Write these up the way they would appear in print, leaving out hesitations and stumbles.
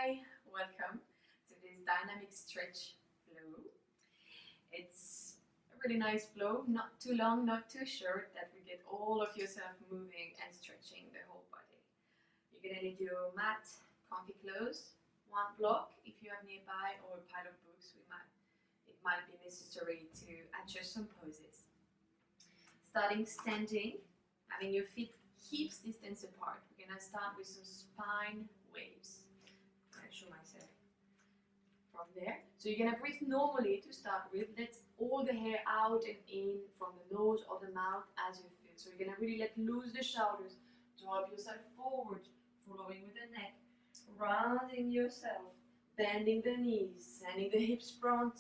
Hi, welcome to this dynamic stretch flow. It's a really nice flow, not too long, not too short, that we get all of yourself moving and stretching the whole body. You're gonna need your mat, comfy clothes, one block if you have nearby, or a pile of books. It might be necessary to adjust some poses. Starting standing, having your feet hips distance apart. We're gonna start with some spine waves. I'll show myself from there. So you're gonna breathe normally to start with. Let all the hair out and in from the nose or the mouth as you feel. So you're gonna really let loose the shoulders, drop yourself forward, following with the neck, rounding yourself, bending the knees, sending the hips front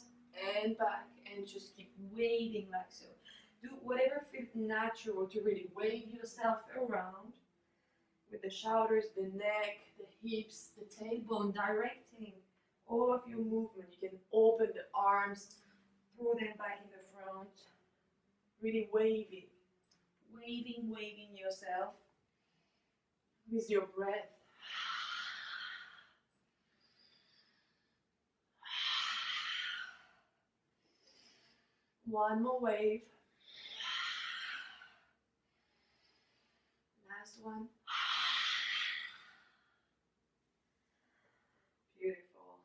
and back, and just keep waving like so. Do whatever feels natural to really wave yourself around with the shoulders, the neck, the hips, the tailbone, directing all of your movement. You can open the arms, throw them back in the front, really waving, waving yourself with your breath. One more wave. Last one. Beautiful.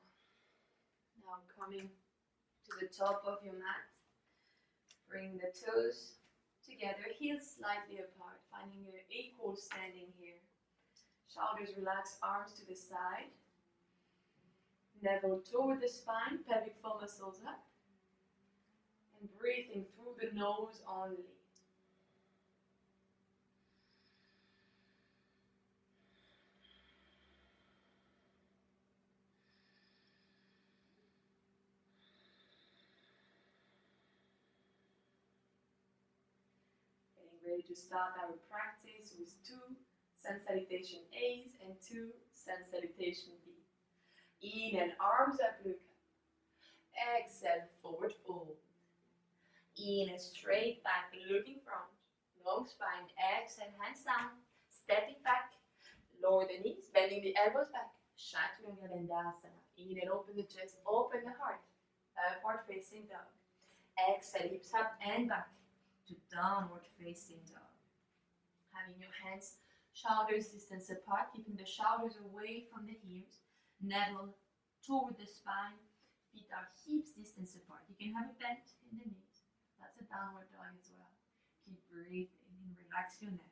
Now coming to the top of your mat. Bring the toes together, heels slightly apart, finding your equal standing here. Shoulders relaxed, arms to the side. Navel toward the spine, pelvic floor muscles up. And breathing through the nose only. Ready to start our practice with 2 sun salutation A's and 2 sun salutation B. Inhale, arms up, look up. Exhale, forward fold. Inhale, straight back, looking front. Long spine, exhale, hands down. Stepping back, lower the knees, bending the elbows back. Chaturanga Dandasana. Inhale, open the chest, open the heart. Upward facing dog. Exhale, hips up and back to downward facing dog. Having your hands, shoulders distance apart, keeping the shoulders away from the ears. Navel toward the spine, feet are hips distance apart. You can have a bend in the knees. That's a downward dog as well. Keep breathing and relax your neck.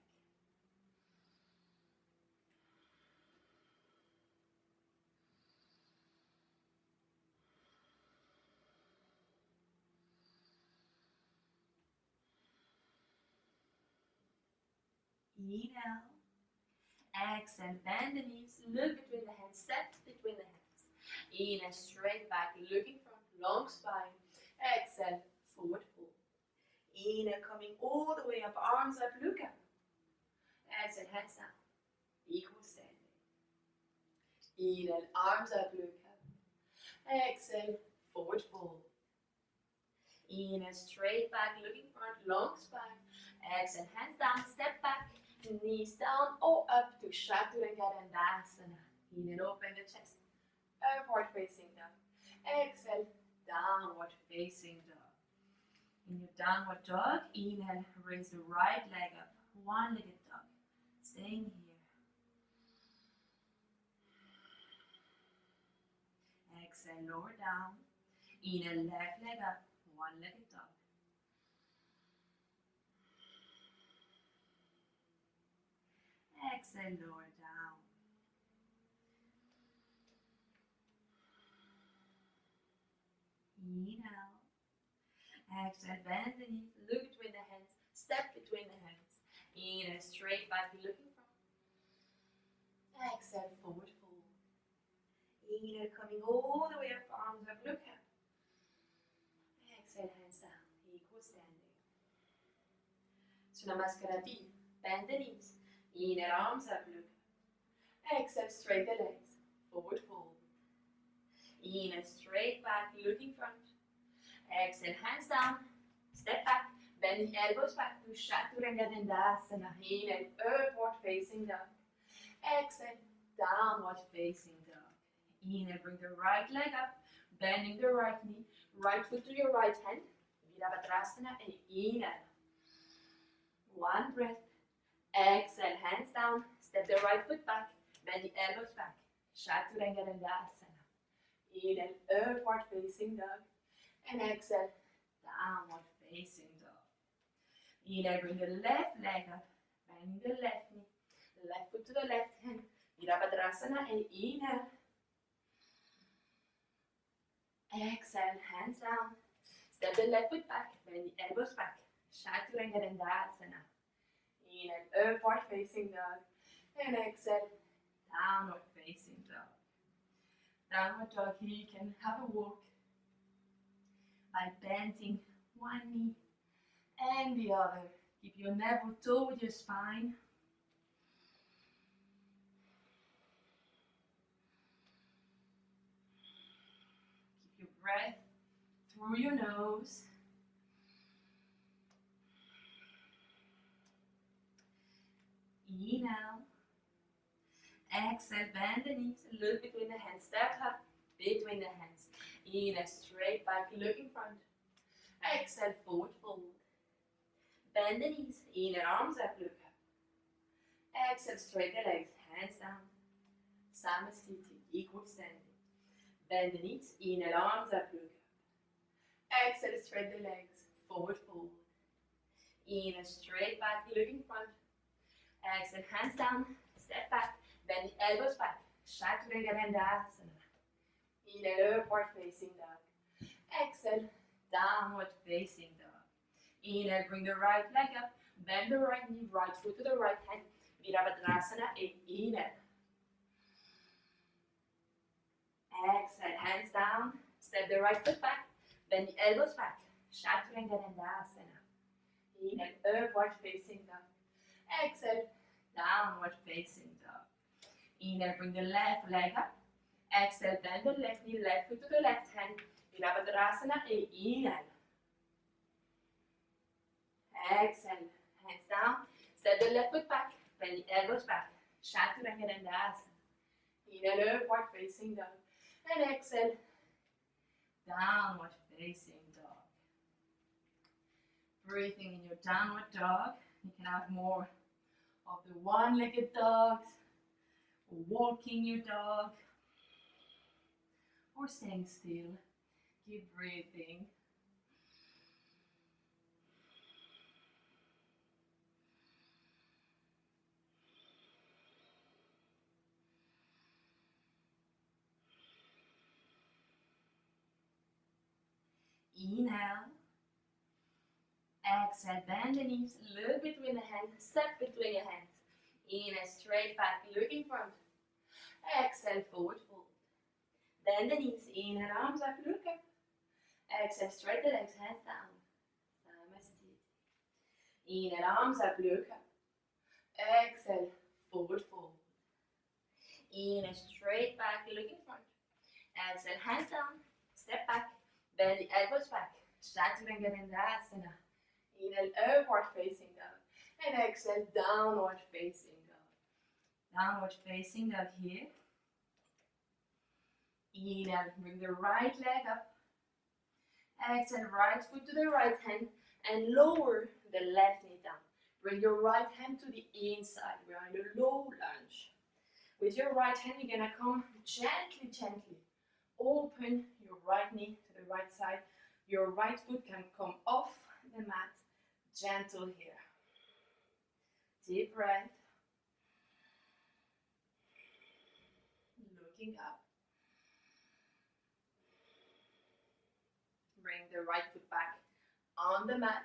Inhale. Exhale, bend the knees, look between the hands, step between the hands. Inhale, straight back, looking front, long spine. Exhale, forward fold. Inhale, coming all the way up, arms up, look up. Exhale, hands down, equal standing. Inhale, arms up, look up. Exhale, forward fold. Inhale, straight back, looking front, long spine. Exhale, hands down, step back. Knees down or up to Chaturanga Dandasana. Inhale, open the chest. Upward facing dog. Exhale, downward facing dog. In your downward dog, inhale, raise the right leg up. One-legged dog. Staying here. Exhale, lower down. Inhale, left leg up. One-legged dog. Exhale, lower down. Inhale. Exhale, bend the knees, look between the hands, step between the hands. Inhale, straight back, looking front. Exhale, forward fold. Inhale, coming all the way up, arms up, look up. Exhale, hands down, equal standing. Namaskara B, bend the knees. Inhale, arms up, look up. Exhale, straight the legs, forward fold. Inhale, straight back, looking front. Exhale, hands down, step back, bend the elbows back to Chaturanga Dandasana. Inhale, upward facing dog. Exhale, downward facing dog. Inhale, bring the right leg up, bending the right knee, right foot to your right hand. Virabhadrasana, and inhale. One breath. Exhale, hands down, step the right foot back, bend the elbows back. Chaturanga Dandasana. Inhale, upward facing dog. And exhale, downward facing dog. Inhale, bring the left leg up, bending the left knee, left foot to the left hand. Virabhadrasana, and inhale. Exhale, hands down. Step the left foot back, bend the elbows back. Chaturanga Dandasana. Inhale, upward facing dog. And exhale, downward facing dog. Downward dog, here you can have a walk by bending one knee and the other. Keep your navel toward your spine. Keep your breath through your nose. Inhale. Exhale, bend the knees, look between the hands, step up between the hands. Inhale, straight back, look in front. Exhale, forward fold. Bend the knees, inhale, arms up, look up. Exhale, straight the legs, hands down. Samasthiti, equal standing. Bend the knees, inhale, arms up, look up. Exhale, straight the legs, forward fold. Inhale, straight back, look in front. Exhale, hands down, step back. Bend the elbows back. Chaturanga Dandasana. Inhale, upward facing dog. Exhale, downward facing dog. Inhale, bring the right leg up. Bend the right knee, right foot to the right hand. Virabhadrasana. Inhale. Exhale, hands down. Step the right foot back. Bend the elbows back. Chaturanga Dandasana. Inhale, upward facing dog. Exhale, downward facing dog. Inhale, bring the left leg up. Exhale, bend the left knee, left foot to the left hand. Virabhadrasana. Inhale. Exhale, hands down. Step the left foot back. Bend the elbows back. Chaturanga Dandasana. Inhale, upward facing dog. And exhale, downward facing dog. Breathing in your downward dog. You can have more of the one-legged dogs, or walking your dog, or staying still. Keep breathing. Inhale. Exhale, bend the knees, look between the hands, step between your hands. Inhale, straight back, look in front. Exhale, forward fold. Bend the knees, inhale, arms up, look up. Exhale, straight the legs, hands down. Namaste. Inhale, arms up, look up. Exhale, forward fold. Inhale, straight back, look in front. Exhale, hands down, step back, bend the elbows back. Chaturanga Dandasana. Inhale, upward facing dog. And exhale, downward facing dog. Downward facing dog here. Inhale, bring the right leg up. Exhale, right foot to the right hand and lower the left knee down. Bring your right hand to the inside. We are in a low lunge. With your right hand, you're gonna come gently, gently. Open your right knee to the right side. Your right foot can come off the mat. Gentle here. Deep breath. Looking up. Bring the right foot back on the mat.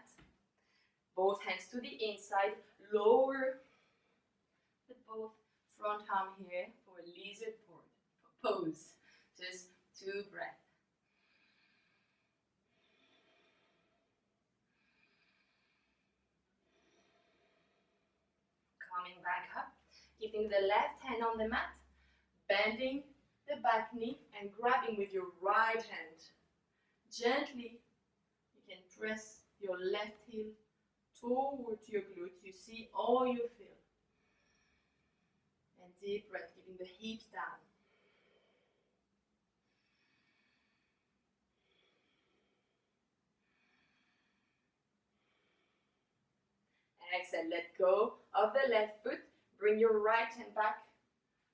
Both hands to the inside. Lower the both front arm here for a lizard pose. Just 2 breaths. Coming back up, keeping the left hand on the mat, bending the back knee and grabbing with your right hand. Gently, you can press your left heel towards your glutes. You see all you feel. And deep breath, keeping the hips down. Exhale, let go of the left foot. Bring your right hand back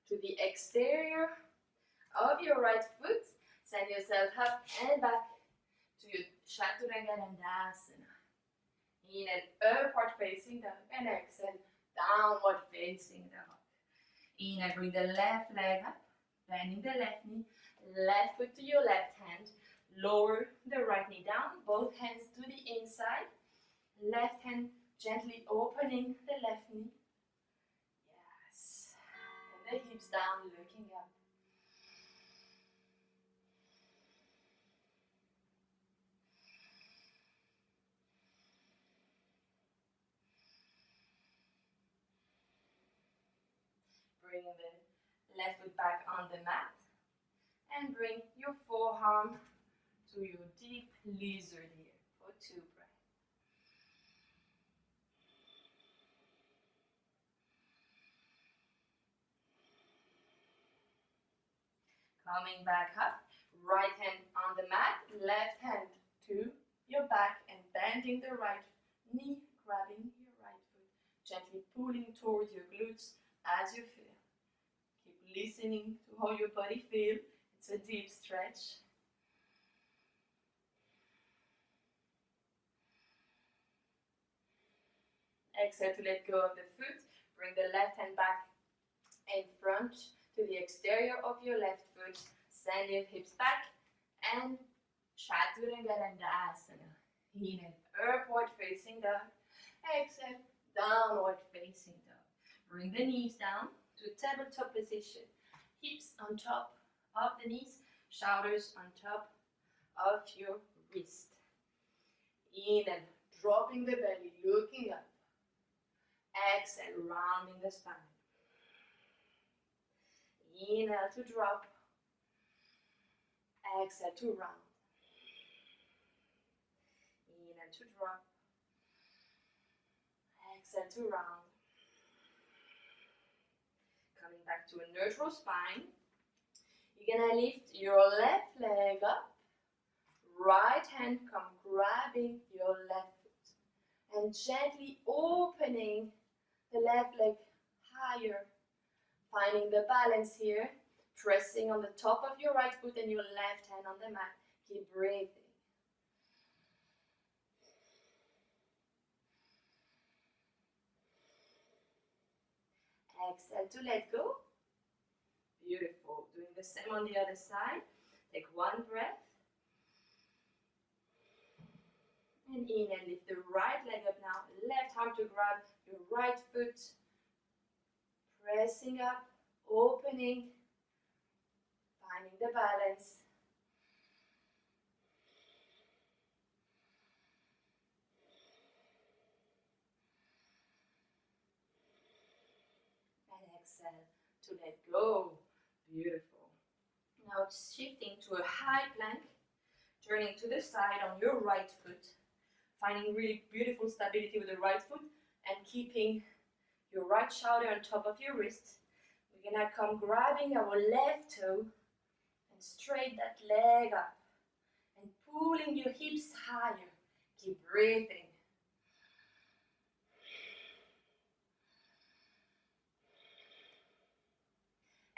to the exterior of your right foot. Send yourself up and back to your Chaturanga Dandasana. Inhale, upward facing dog, and exhale, downward facing dog. Inhale, bring the left leg up, bending the left knee, left foot to your left hand. Lower the right knee down, both hands to the inside. Left hand gently opening the left knee. Yes. And the hips down, looking up. Bring the left foot back on the mat. And bring your forearm to your deep lizard here for 2 breaths. Coming back up, right hand on the mat, left hand to your back and bending the right knee, grabbing your right foot, gently pulling towards your glutes as you feel. Keep listening to how your body feels. It's a deep stretch. Exhale to let go of the foot. Bring the left hand back in front to the exterior of your left foot. Send your hips back and Chaturanga Dandasana. Inhale, upward facing dog. Exhale, downward facing dog. Bring the knees down to tabletop position. Hips on top of the knees, shoulders on top of your wrist. Inhale, dropping the belly, looking up. Exhale, rounding the spine. Inhale to drop. Exhale to round. Inhale to drop. Exhale to round. Coming back to a neutral spine. You're gonna lift your left leg up. Right hand come grabbing your left foot. And gently opening the left leg higher. Finding the balance here. Pressing on the top of your right foot and your left hand on the mat. Keep breathing. Exhale to let go. Beautiful. Doing the same on the other side. Take 1 breath. And inhale, lift the right leg up now. Left arm to grab your right foot. Pressing up, opening, finding the balance. And exhale to let go. Beautiful. Now shifting to a high plank. Turning to the side on your right foot. Finding really beautiful stability with the right foot and keeping your right shoulder on top of your wrist. We're gonna come grabbing our left toe and straight that leg up and pulling your hips higher. Keep breathing.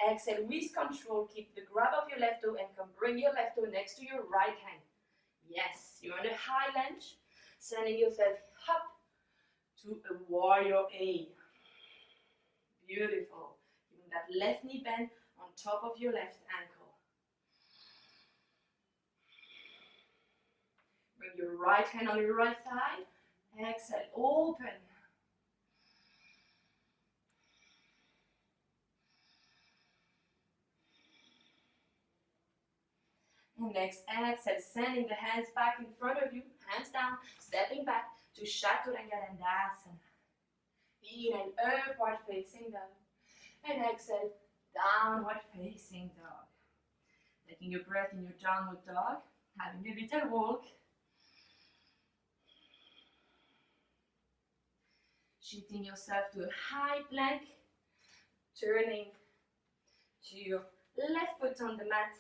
Exhale with control. Keep the grab of your left toe and come bring your left toe next to your right hand. Yes, you're on a high lunge. Sending yourself up to a warrior A. Beautiful. Giving that left knee bend on top of your left ankle. Bring your right hand on your right thigh. Exhale, open. And next exhale, sending the hands back in front of you, hands down, stepping back to Chaturanga Dandasana. Inhale, upward facing dog. And exhale, downward facing dog. Taking your breath in your downward dog, having a little walk. Shifting yourself to a high plank, turning to your left foot on the mat.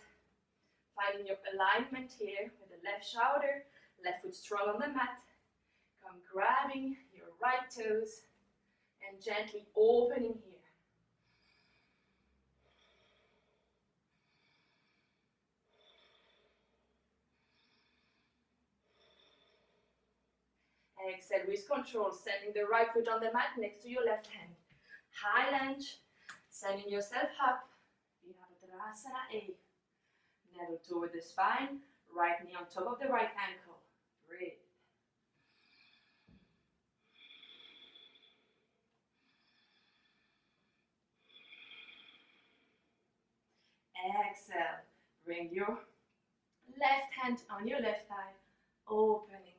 Finding your alignment here with the left shoulder, left foot strong on the mat. Come grabbing your right toes and gently opening here. Exhale with control, sending the right foot on the mat next to your left hand. High lunge, sending yourself up. Virabhadrasana A. Navel toward the spine, right knee on top of the right ankle. Breathe. Exhale. Bring your left hand on your left thigh, opening here.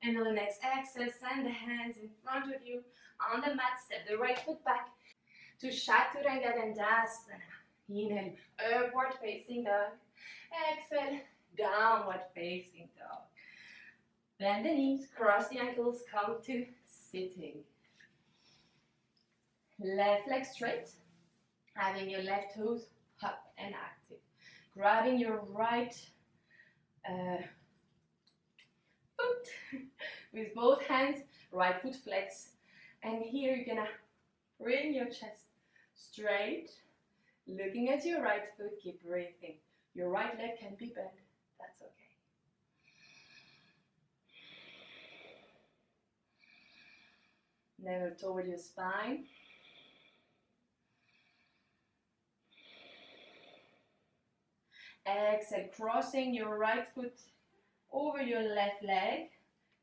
And on the next exhale, send the hands in front of you on the mat. Step the right foot back to Chaturanga Dandasana. Inhale, upward facing dog. Exhale, downward facing dog. Bend the knees, cross the ankles, come to sitting. Left leg straight, having your left toes up and active. Grabbing your right foot with both hands, right foot flex. And here you're gonna bring your chest straight, looking at your right foot, keep breathing. Your right leg can be bent, that's okay. Navel toward your spine. Exhale, crossing your right foot over your left leg,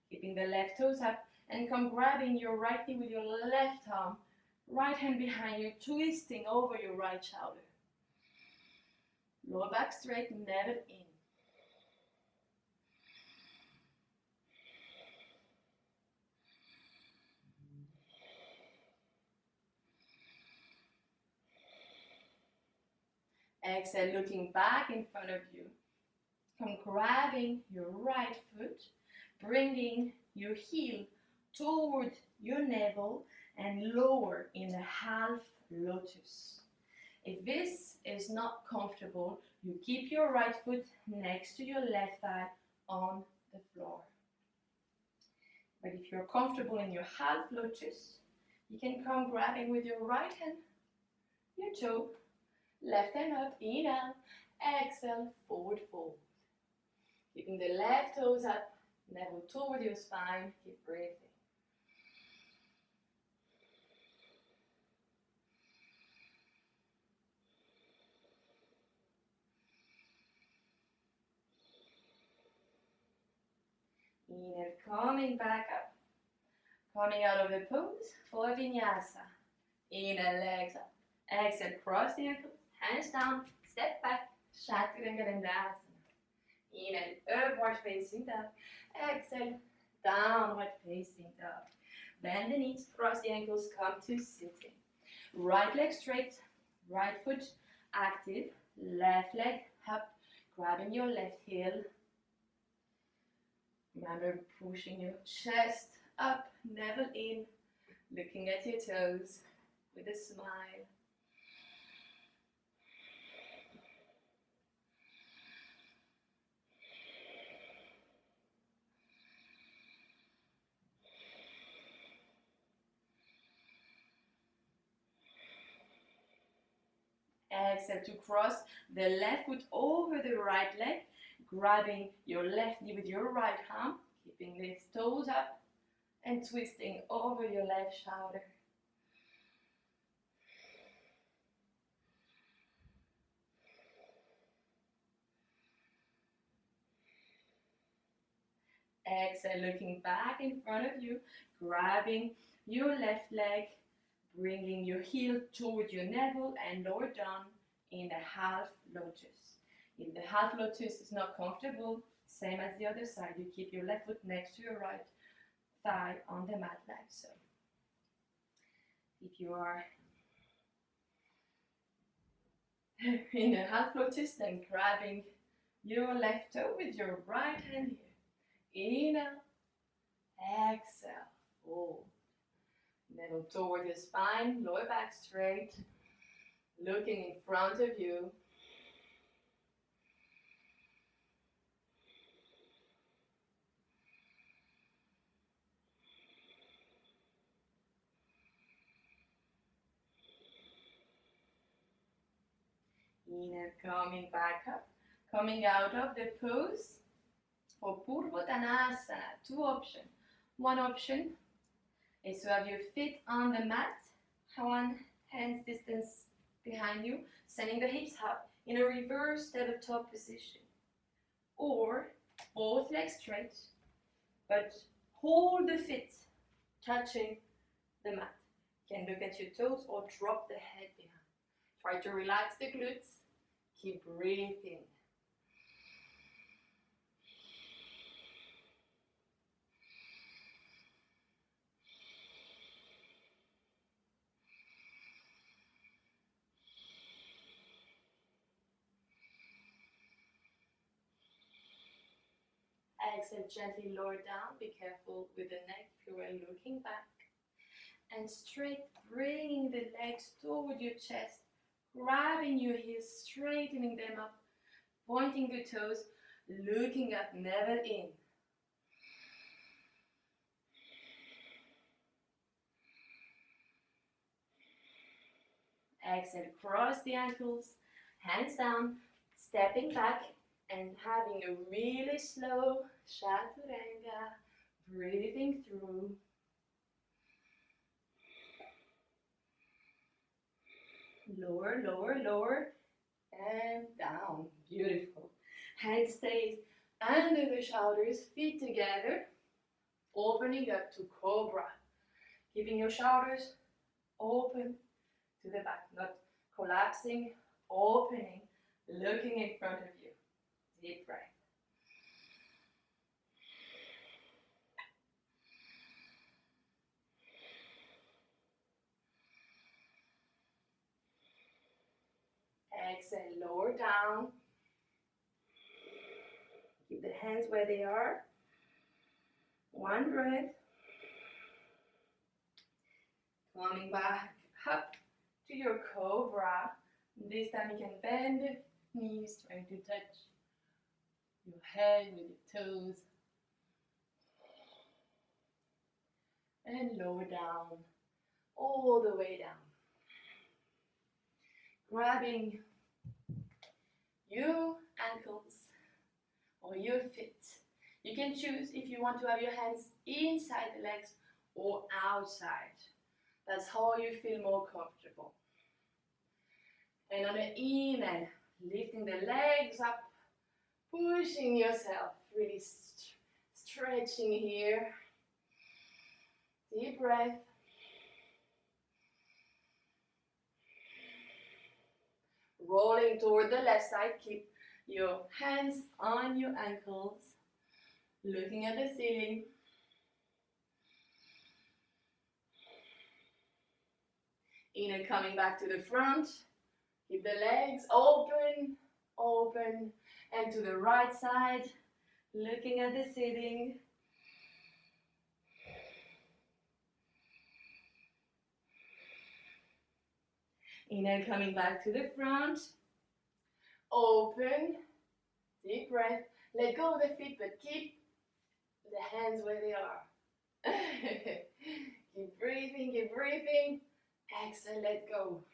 keeping the left toes up, and come grabbing your right knee with your left arm, right hand behind you, twisting over your right shoulder. Lower back straight, navel in. Exhale, looking back in front of you. Come grabbing your right foot, bringing your heel toward your navel and lower in a half lotus. If this is not comfortable, you keep your right foot next to your left thigh on the floor. But if you're comfortable in your half lotus, you can come grabbing with your right hand, your toe, left hand up, inhale, exhale, forward fold. Keeping the left toes up, navel toward your spine, keep breathing. Inhale, coming back up. Coming out of the pose for Vinyasa. Inhale, legs up. Exhale, cross the ankles, hands down, step back, Chaturanga Dandasana. Inhale, upward facing dog. Exhale, downward facing dog. Bend the knees, cross the ankles, come to sitting. Right leg straight, right foot active, left leg up, grabbing your left heel. Remember pushing your chest up, navel in, looking at your toes with a smile. Exhale to cross the left foot over the right leg, grabbing your left knee with your right arm, keeping the toes up and twisting over your left shoulder. Exhale, looking back in front of you, grabbing your left leg, bringing your heel toward your navel and lower down in a half lotus. If the half lotus is not comfortable, same as the other side, you keep your left foot next to your right thigh on the mat like so. If you are in a half lotus, then grabbing your left toe with your right hand here. Inhale, exhale, fold. Navel toward your spine, lower back straight, looking in front of you. Inhale, coming back up. Coming out of the pose for Purvottanasana. Two options. One option is to have your feet on the mat, one hand's distance behind you, sending the hips up in a reverse tabletop position. Or both legs straight, but hold the feet touching the mat. You can look at your toes or drop the head behind. Try to relax the glutes. Keep breathing. Exhale, gently lower down. Be careful with the neck if you are looking back. And straight, bringing the legs toward your chest, grabbing your heels, straightening them up, pointing the toes, looking up, never in. Exhale, cross the ankles, hands down, stepping back and having a really slow chaturanga, breathing through. Lower, lower, lower, and down. Beautiful. Hand stays under the shoulders, feet together, opening up to cobra. Keeping your shoulders open to the back, not collapsing, opening, looking in front of you. Deep breath. Exhale, lower down. Keep the hands where they are. One breath. Coming back up to your cobra. This time you can bend the knees, trying to touch your head with your toes. And lower down, all the way down. Grabbing your ankles or your feet. You can choose if you want to have your hands inside the legs or outside. That's how you feel more comfortable. And on the inhale, lifting the legs up, pushing yourself, really stretching here. Deep breath. Rolling toward the left side, keep your hands on your ankles, looking at the ceiling. Inhale, coming back to the front. Keep the legs open, open, and to the right side, looking at the ceiling. Inhale, coming back to the front. Open, deep breath. Let go of the feet, but keep the hands where they are. Keep breathing, keep breathing. Exhale, let go.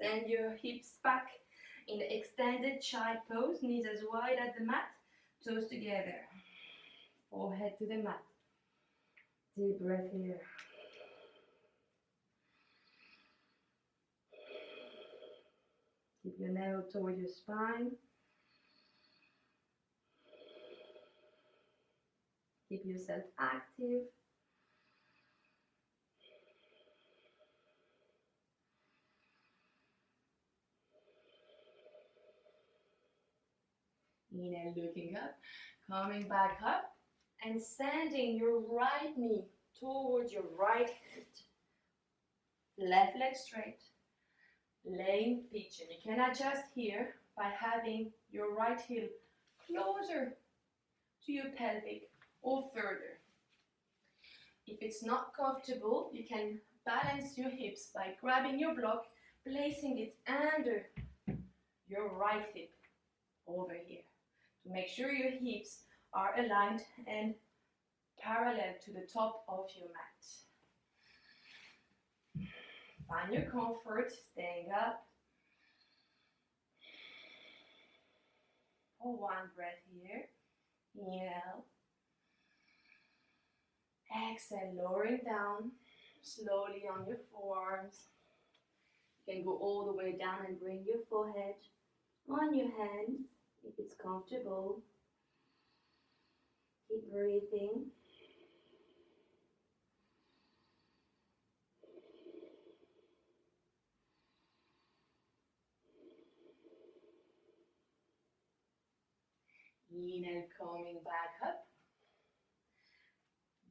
Send your hips back in the extended child pose. Knees as wide as the mat, toes together. Forehead to the mat. Deep breath here. Keep your navel toward your spine. Keep yourself active. Inhale, looking up, coming back up, and sending your right knee towards your right hand. Left leg straight. Laying pigeon. You can adjust here by having your right heel closer to your pelvic or further. If it's not comfortable, you can balance your hips by grabbing your block, placing it under your right hip over here to make sure your hips are aligned and parallel to the top of your mat. Find your comfort, staying up. for one breath here. Inhale. Exhale, lowering down slowly on your forearms. You can go all the way down and bring your forehead on your hands if it's comfortable. Keep breathing. Inhale, coming back up.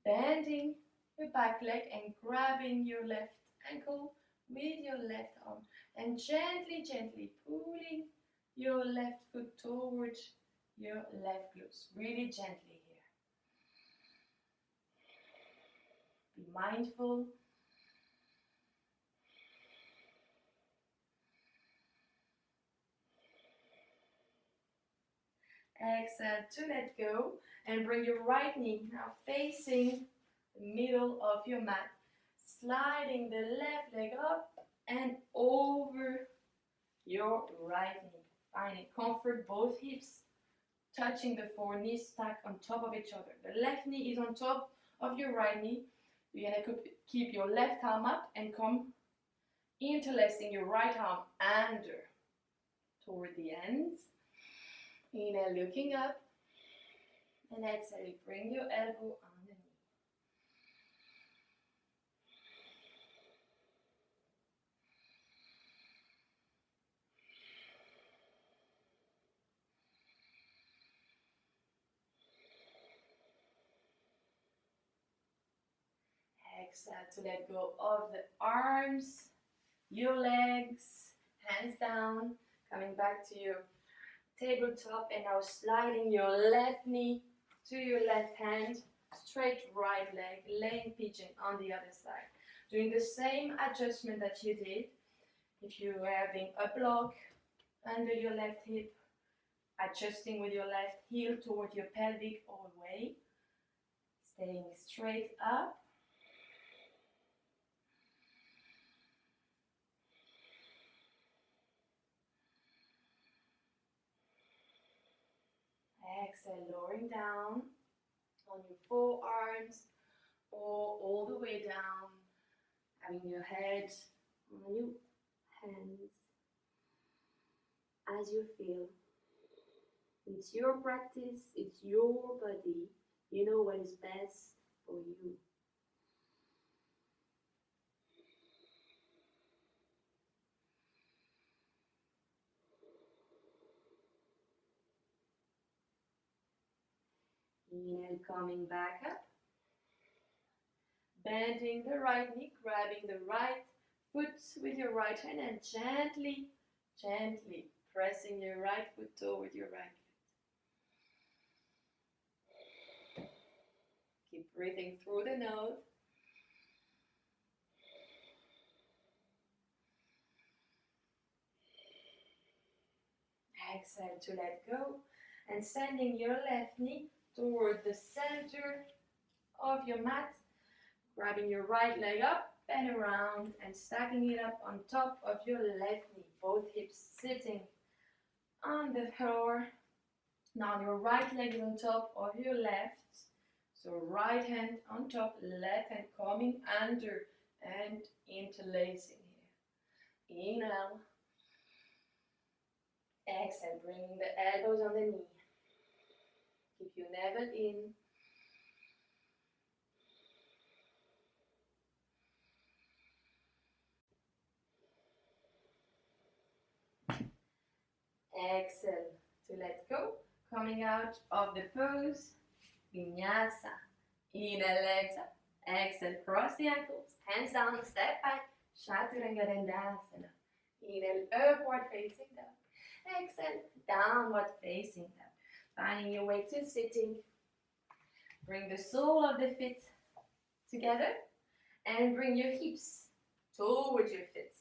Bending your back leg and grabbing your left ankle with your left arm. And gently, gently pulling your left foot towards your left glutes. Really gently here. Be mindful. Exhale to let go and bring your right knee now facing the middle of your mat. Sliding the left leg up and over your right knee. Finding comfort, both hips touching the four knees stacked on top of each other. The left knee is on top of your right knee. You're going to keep your left arm up and come interlacing your right arm under toward the ends. Inhale, looking up, and exhale, bring your elbow on the knee. Exhale to let go of the arms, your legs, hands down, coming back to your tabletop, and now sliding your left knee to your left hand, straight right leg, laying pigeon on the other side. Doing the same adjustment that you did. If you were having a block under your left hip, adjusting with your left heel toward your pelvic all the way, staying straight up. Exhale, lowering down on your forearms or all the way down, having your head on your hands as you feel. It's your practice, it's your body. You know what is best for you. Inhale, coming back up. Bending the right knee, grabbing the right foot with your right hand and gently, gently pressing your right foot toward your right foot. Keep breathing through the nose. Exhale to let go and sending your left knee toward the center of your mat, grabbing your right leg up and around and stacking it up on top of your left knee, both hips sitting on the floor. Now your right leg is on top of your left, so right hand on top, left hand coming under and interlacing here. Inhale. Exhale, bringing the elbows on the knee. Keep your navel in. Exhale to let go. Coming out of the pose, Vinyasa. Inhale, legs up. Exhale, cross the ankles. Hands down, step back. Chaturanga Dandasana. Inhale, upward facing dog. Exhale, downward facing dog. Finding your way to sitting. Bring the sole of the feet together and bring your hips towards your feet.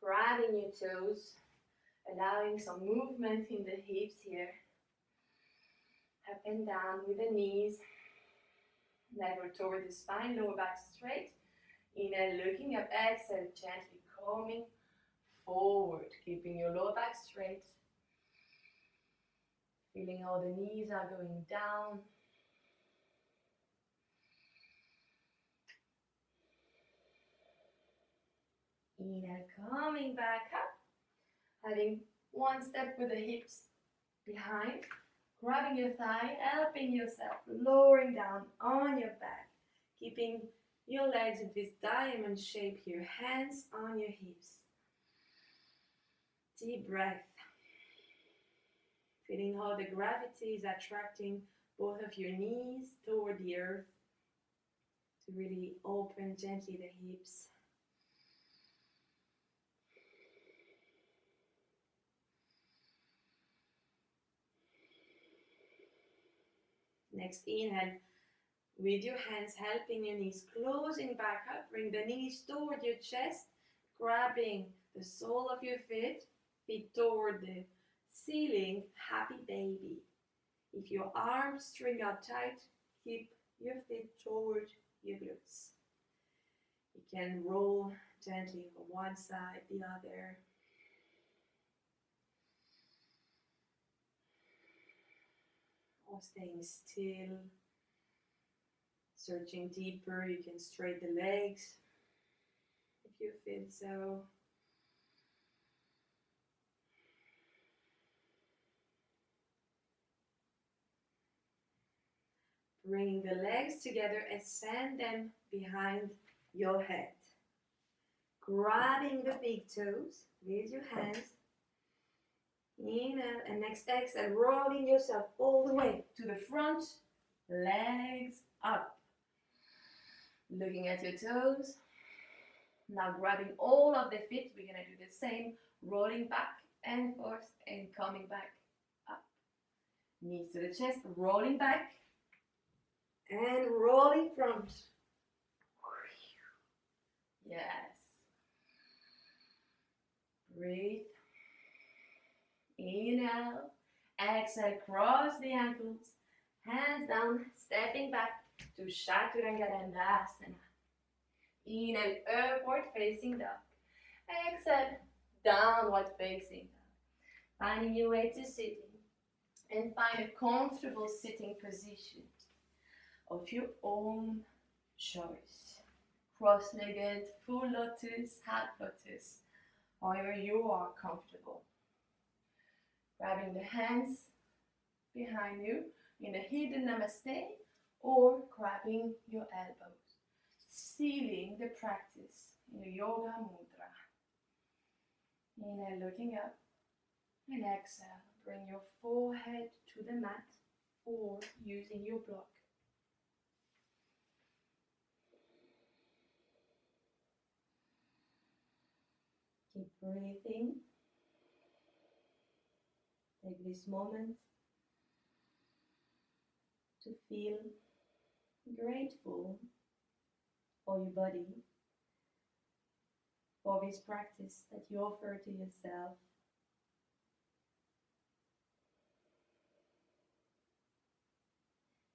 Grabbing your toes, allowing some movement in the hips here. Up and down with the knees. Navel toward the spine, lower back straight. Inhale, looking up. Exhale, gently coming forward, keeping your lower back straight. Feeling how the knees are going down. Inhale, coming back up. Having one step with the hips behind. Grabbing your thigh, helping yourself, lowering down on your back. Keeping your legs in this diamond shape here. Hands on your hips. Deep breath. Feeling how the gravity is attracting both of your knees toward the earth to really open gently the hips. Next inhale, with your hands helping your knees, closing back up, bring the knees toward your chest, grabbing the sole of your feet toward the ceiling, happy baby. If your arms string out tight, keep your feet toward your glutes. You can roll gently from one side, the other. Or staying still. Searching deeper, you can straighten the legs if you feel so. Bring the legs together and send them behind your head. Grabbing the big toes with your hands. Inhale and next exhale, rolling yourself all the way to the front, legs up. Looking at your toes. Now grabbing all of the feet, we're going to do the same, rolling back and forth and coming back up. Knees to the chest, rolling back and rolling front. Yes. Breathe. Inhale. Exhale, cross the ankles. Hands down, stepping back to Chaturanga Dandasana. Inhale, upward facing dog. Exhale, downward facing dog. Finding your way to sitting. And find a comfortable sitting position of your own choice. Cross-legged, full lotus, half lotus. However you are comfortable. Grabbing the hands behind you in a hidden namaste or grabbing your elbows. Sealing the practice in a yoga mudra. Inhale, looking up, and exhale, bring your forehead to the mat or using your block. Keep breathing. Take this moment to feel grateful for your body, for this practice that you offer to yourself.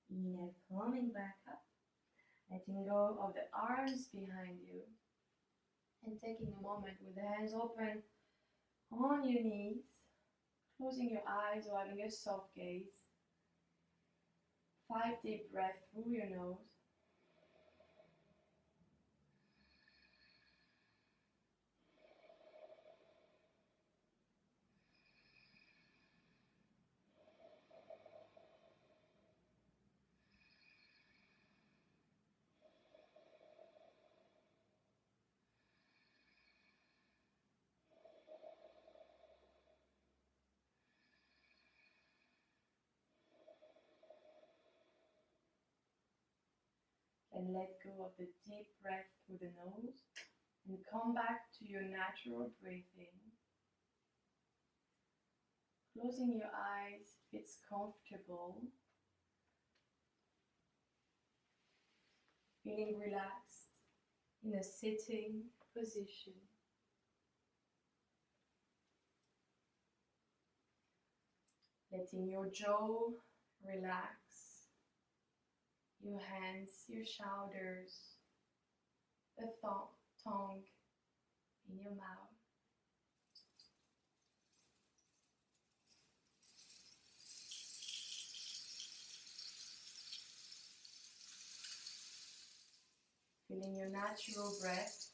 Inhale, coming back up, letting go of the arms behind you, and taking a moment with the hands open on your knees, closing your eyes or having a soft gaze. 5 deep breaths through your nose. And let go of the deep breath through the nose and come back to your natural breathing. Closing your eyes if it's comfortable. Feeling relaxed in a sitting position. Letting your jaw relax. Your hands, your shoulders, the tongue in your mouth. Feeling your natural breath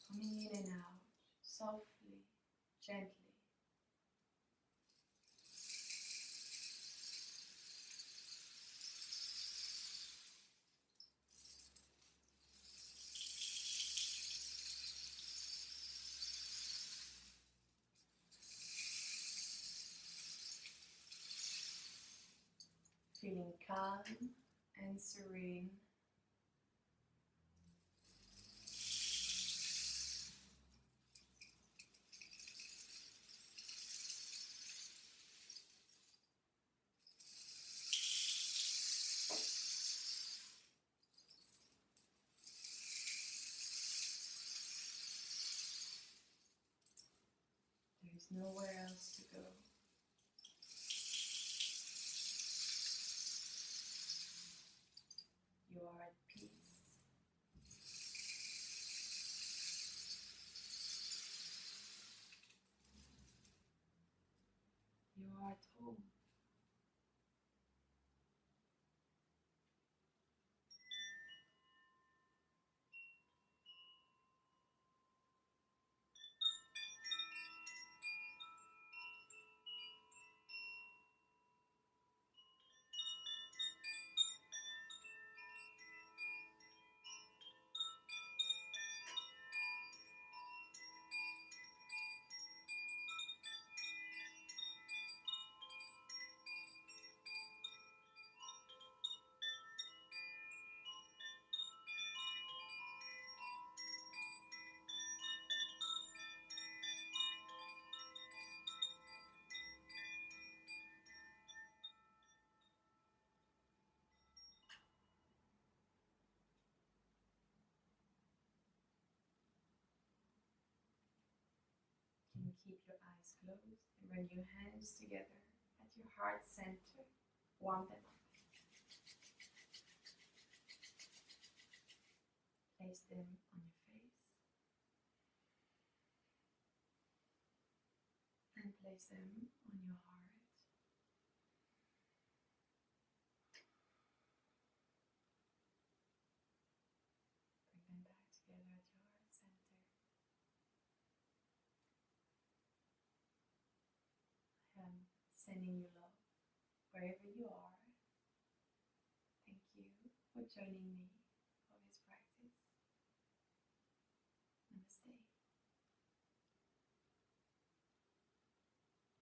coming in and out, softly, gently. Feeling calm and serene. There is nowhere else to go. You are at peace. You are at home. You can keep your eyes closed and bring your hands together at your heart center. Warm them up. Place them on your face and place them on your heart. Bring them back together at your heart center. I am sending you love wherever you are. Thank you for joining me.